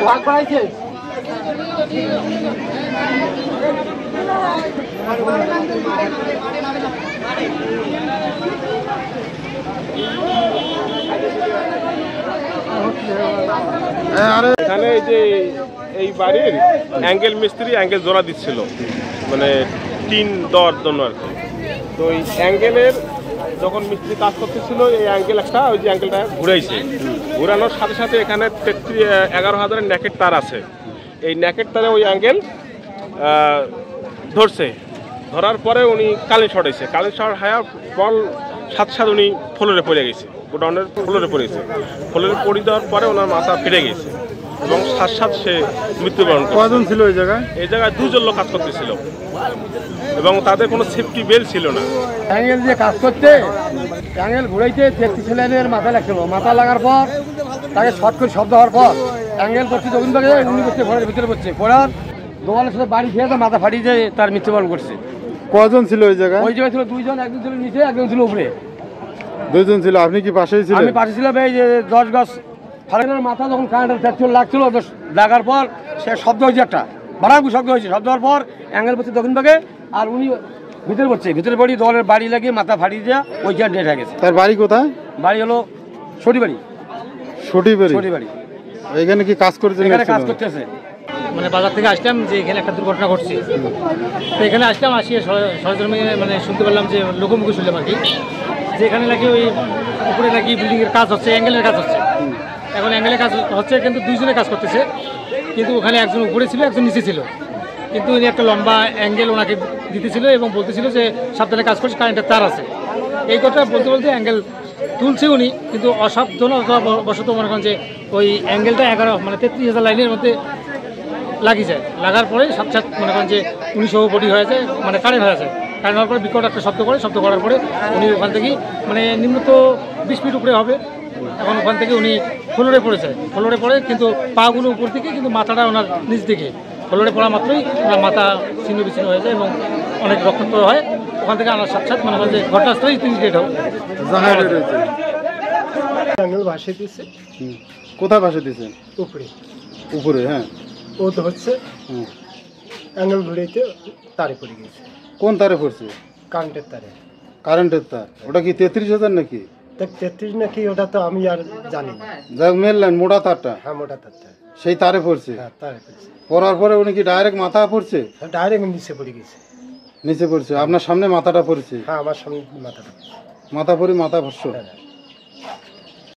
ভাগ বাড়াইছে এখানে এই যে এই বাড়ির অ্যাঙ্গেল মিস্ত্রি অ্যাঙ্গেল জোড়া দিচ্ছিল, মানে টিন দেওয়ার জন্য আর কি। তো এই অ্যাঙ্গেলের যখন মিস্ত্রি কাজ করতেছিল এই অ্যাঙ্গেল একটা ওই যে অ্যাঙ্গেলটা ঘুরাইছে, ঘুরানোর সাথে সাথে এখানে 11,000 ন্যাকেট তার আছে। এই ন্যাকেট তারে ওই অ্যাঙ্গেল ধরছে, ধরার পরে উনি কারেন্ট শর্ট হয়েছে, কারেন্ট শর্ট হওয়ার পর সাথে সাথে উনি ফ্লোরে পড়ে গেছে, গোডাউনের ফ্লোরে পড়ে গেছে। ফ্লোরে পড়ে দেওয়ার পরে ওনার মাথা ফেটে গেছে এবং সাথে সাথে সে মৃত্যুবরণ করে। কজন ছিল এই জায়গায়? এই জায়গায় 2 জন লোক কাজ করতেছিল এবং তাদের কোনো সেফটি বেল্ট ছিল না। অ্যাঙ্গেল দিয়ে কাজ করতে অ্যাঙ্গেল ঘুরাইতে 33 ছেলেদের মাথা লাগছিল, মাথা লাগার পর তাকে শর্ট করে শব্দ হওয়ার পর অ্যাঙ্গেল করতে দক্ষিণ ভাগে উনি করতে ঘরের ভিতরে পড়ছে, পড়ার দোকানের সাথে বাড়ি খেয়ে মাথা ফাটিয়ে দিয়ে তার মৃত্যুবরণ করছে। কজন ছিল ওই জায়গায়? ওই জায়গায় ছিল 2 জন, একজন ছিল নিচে একজন ছিল উপরে। 2 জন ছিল। আপনি কি পাশেই ছিলেন? আমি পাশে ছিলাম। এই যে 10 গজ ফালানোর মাথা যখন কারেন্টের ফ্যাকচার লাগছিল, লাগার পর সে শব্দ হয়েছে, একটা বাড়াবু শব্দ হয়েছে, শব্দ হওয়ার পর অ্যাঙ্গেল পড়ছে দক্ষিণ ভাগে আর উনি ভিতরে পড়ছে, ভিতরে পড়ি দলের বাড়ি লাগিয়ে মাথা ফাটিয়ে দেওয়া ওই জায়গায় ডেট হয়ে গেছে। তার বাড়ি কোথায়? বাড়ি হলো সটিবাড়ি। সটিবাড়ি। এখানে কি কাজ করছেন? এখানে কাজ করতেছে। মানে বাজার থেকে আসলাম যে এখানে একটা দুর্ঘটনা ঘটছে, তো এখানে আসলাম, আসিয়ে সরজমিনে মানে শুনতে পারলাম যে লোকমুখে শুনলাম আর কি, যে এখানে নাকি ওই উপরে নাকি বিল্ডিংয়ের কাজ হচ্ছে, অ্যাঙ্গেলের কাজ হচ্ছে। এখন অ্যাঙ্গেলের কাজ হচ্ছে কিন্তু 2 জনে কাজ করতেছে, কিন্তু ওখানে একজন উপরে ছিল একজন নিচে ছিল, কিন্তু উনি একটা লম্বা অ্যাঙ্গেল ওনাকে দিতেছিল এবং বলতেছিল যে সাবধানে কাজ করছে, কারেন্টের তার আছে। এই কথা বলতে বলতে অ্যাঙ্গেল তুলছে উনি, কিন্তু অসাবধানতা বশত মনে করেন যে ওই অ্যাঙ্গেলটা 33,000 লাইনের মধ্যে লাগিয়ে যায়, লাগার পরে সাথে মনে করেন যে উনি সহ বডি হয়ে যায়, মানে কারেন্ট হয়ে যায়। কারেন্ট হওয়ার পরে বিকট একটা শব্দ করার পরে উনি ওখান থেকেই মানে নিম্নত 20 ফিট উপরে হবে, এখন ওখান থেকে উনি ফ্লোরে পড়ে যায়। ফ্লোরে পড়ে কিন্তু পাগুলো উপর থেকে, কিন্তু মাথাটা ওনার নিচ দিকে। ফ্লোরে পড়া মাত্রই ওনার মাথা ছিন্ন বিচ্ছিন্ন হয়ে যায় এবং অনেক রক্তাক্ত হয়। ওখান থেকে আনার সাথে সাথে মনে করেন যে ঘটনাস্থলেই তিনি ডেট হবে। অ্যাঙ্গেল ভাসিয়ে দিচ্ছে। কোথায় ভাসিয়ে দিয়েছেন? উপরে। হ্যাঁ, ও তো হচ্ছে অ্যাঙ্গেল ঘুরাইতে তারে পড়ে গেছে। কোন তারে পড়ছে? কারেন্টের তারে। কারেন্টের তার। ওটা কি 33,000 নাকি? 33 নাকি ওটা তো আমি আর জানি না। যাক, মেন লাইন মোটা তারটা। হ্যাঁ, মোটা তারটা। সেই তারে পড়ছে। হ্যাঁ, তারে পড়ছে। পড়ার পরে উনি কি ডাইরেক্ট মাথা পড়ছে? ডাইরেক্ট নিচে পড়ে গেছে। নিচে পড়ছে। আপনার সামনে মাথাটা পড়ছে? হ্যাঁ, আমার সামনে মাথাটা। মাথা পড়ে মাথা ভস্য।